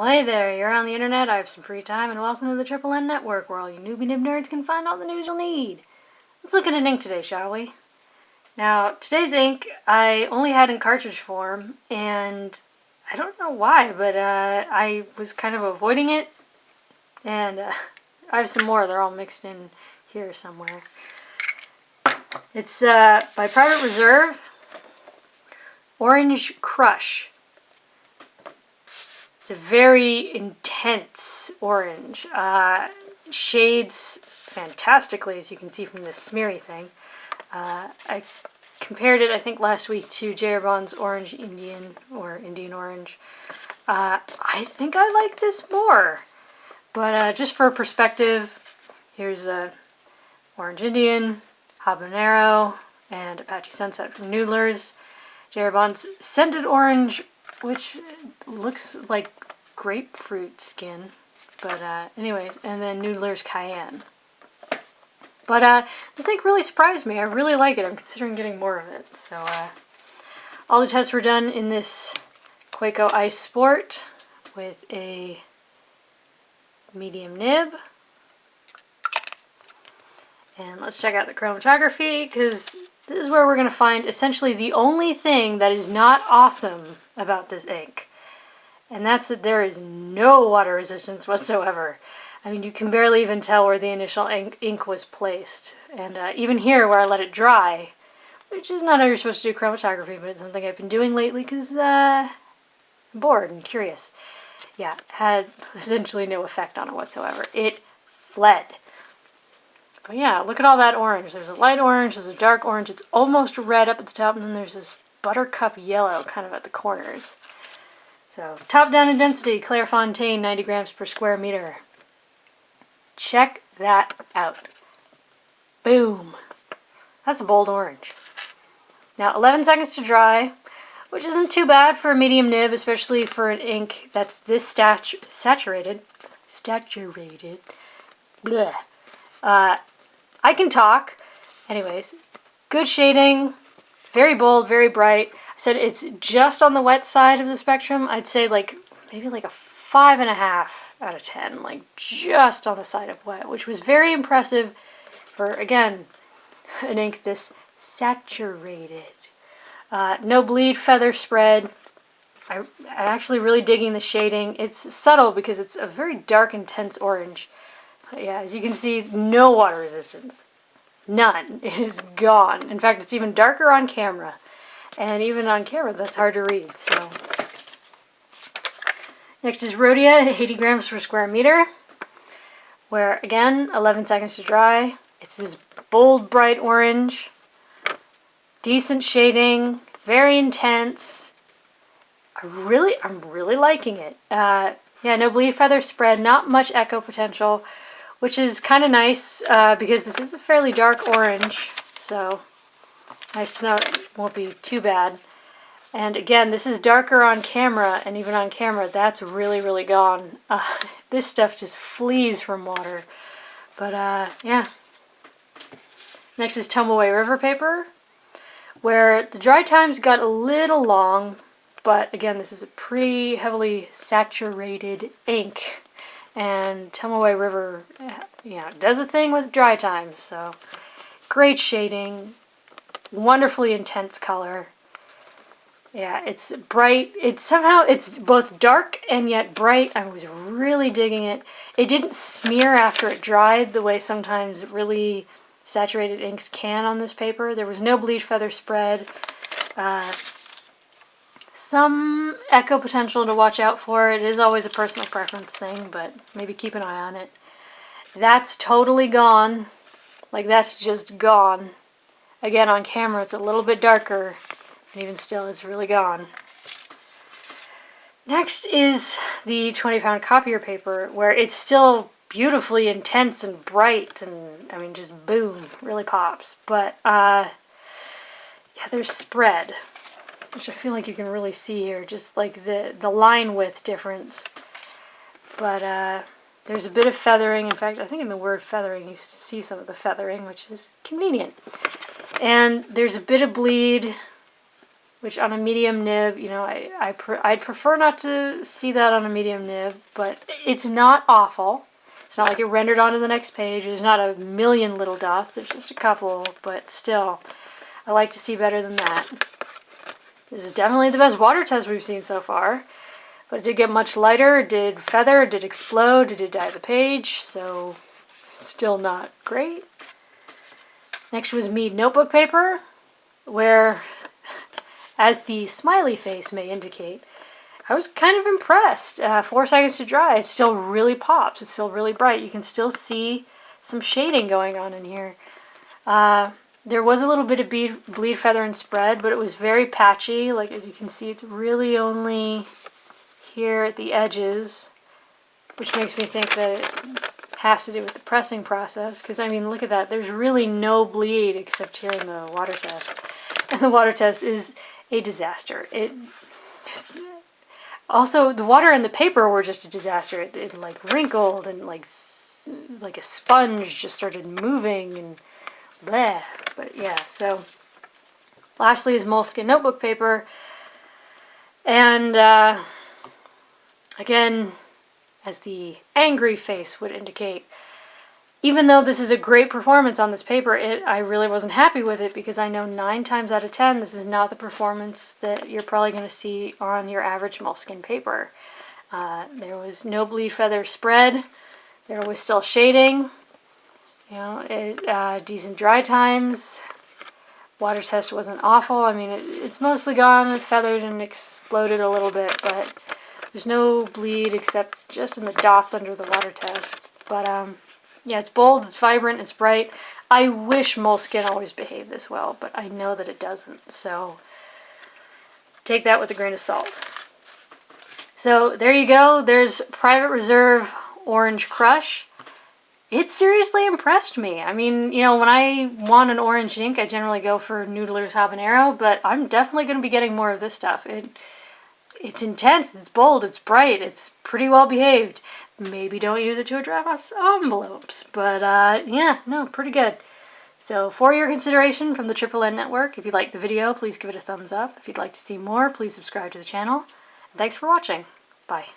Well, hey there, you're on the internet, I have some free time, and welcome to the Triple N Network, where all you newbie nib nerds can find all the news you'll need. Let's look at an ink today, shall we? Now, today's ink I only had in cartridge form, and I don't know why, but I was kind of avoiding it, and I have some more. They're all mixed in here somewhere. It's by Private Reserve, Orange Crush. It's a very intense orange. Shades fantastically, as you can see from this smeary thing. I compared it, I think, last week to J.R. Bond's Orange Indian, or Indian Orange. I think I like this more. But just for perspective, here's Orange Indian, Habanero, and Apache Sunset from Noodlers. J.R. Bond's Scented Orange, which looks like grapefruit skin, but anyways, and then Noodler's Cayenne. But this ink really surprised me. I really like it. I'm considering getting more of it. So all the tests were done in this Kaweco Ice Sport with a medium nib. And let's check out the chromatography, because this is where we're going to find essentially the only thing that is not awesome about this ink. And that's that there is no water resistance whatsoever. I mean, you can barely even tell where the initial ink was placed. And even here where I let it dry, which is not how you're supposed to do chromatography, but it's something I've been doing lately because I'm bored and curious. Yeah, had essentially no effect on it whatsoever. It fled. But yeah, look at all that orange. There's a light orange, there's a dark orange, it's almost red up at the top, and then there's this buttercup yellow kind of at the corners. So, top down in density, Clairefontaine, 90 grams per square meter. Check that out. Boom. That's a bold orange. Now, 11 seconds to dry, which isn't too bad for a medium nib, especially for an ink that's this saturated. Blech. I can talk. Anyways, good shading, very bold, very bright. I said it's just on the wet side of the spectrum. I'd say maybe like a 5.5 out of 10, like just on the side of wet, which was very impressive for, again, an ink this saturated. No bleed, feather spread. I'm actually really digging the shading. It's subtle because it's a very dark, intense orange. But yeah, as you can see, no water resistance. None. It is gone. In fact, it's even darker on camera. And even on camera, that's hard to read. So, next is Rhodia, 80 grams per square meter, where, again, 11 seconds to dry. It's this bold, bright orange. Decent shading. Very intense. I'm really liking it. Yeah, no bleed, feather spread. Not much echo potential, which is kind of nice because this is a fairly dark orange, so nice to know it won't be too bad. And again, this is darker on camera, and even on camera, that's really, really gone. This stuff just flees from water. But yeah. Next is Tomoe River Paper, where the dry times got a little long, but again, this is a pretty heavily saturated ink. And Tomoe River, does a thing with dry times, so great shading, wonderfully intense color. Yeah, it's bright. It's both dark and yet bright. I was really digging it. It didn't smear after it dried the way sometimes really saturated inks can on this paper. There was no bleed, feather spread. Some echo potential to watch out for. It is always a personal preference thing, but maybe keep an eye on it. That's totally gone. Like, that's just gone. Again, on camera, it's a little bit darker, and even still, it's really gone. Next is the 20-pound Copier Paper, where it's still beautifully intense and bright, and, I mean, just boom, really pops. But, yeah, there's spread, which I feel like you can really see here, just like the line width difference. But there's a bit of feathering. In fact, I think in the word feathering you see some of the feathering, which is convenient. And there's a bit of bleed, which on a medium nib, you know, I'd prefer not to see that on a medium nib, but it's not awful. It's not like it rendered onto the next page. There's not a million little dots. There's just a couple, but still, I like to see better than that. This is definitely the best water test we've seen so far, but it did get much lighter. It did feather, it did explode, it did dye the page, so still not great. Next was Mead Notebook Paper, where, as the smiley face may indicate, I was kind of impressed. 4 seconds to dry, it still really pops. It's still really bright. You can still see some shading going on in here. There was a little bit of bleed, feather, and spread, but it was very patchy. Like, as you can see, it's really only here at the edges, which makes me think that it has to do with the pressing process. Because, I mean, look at that. There's really no bleed except here in the water test. And the water test is a disaster. Also, the water and the paper were just a disaster. It like wrinkled and like a sponge just started moving and bleh. But yeah, so lastly is Moleskine Notebook Paper. And again, as the angry face would indicate, even though this is a great performance on this paper, I really wasn't happy with it because I know 9 times out of 10 this is not the performance that you're probably going to see on your average Moleskine paper. There was no bleed, feather, spread. There was still shading. You know, decent dry times. Water test wasn't awful. I mean, it's mostly gone and feathered and exploded a little bit, but there's no bleed except just in the dots under the water test. But yeah, it's bold, it's vibrant, it's bright. I wish Moleskine always behaved this well, but I know that it doesn't, so take that with a grain of salt. So there you go. There's Private Reserve Orange Crush. It seriously impressed me. I mean, you know, when I want an orange ink, I generally go for Noodler's Habanero, but I'm definitely going to be getting more of this stuff. It's intense, it's bold, it's bright, it's pretty well behaved. Maybe don't use it to address envelopes, but yeah, no, pretty good. So for your consideration from the Triple N Network, if you liked the video, please give it a thumbs up. If you'd like to see more, please subscribe to the channel. And thanks for watching. Bye.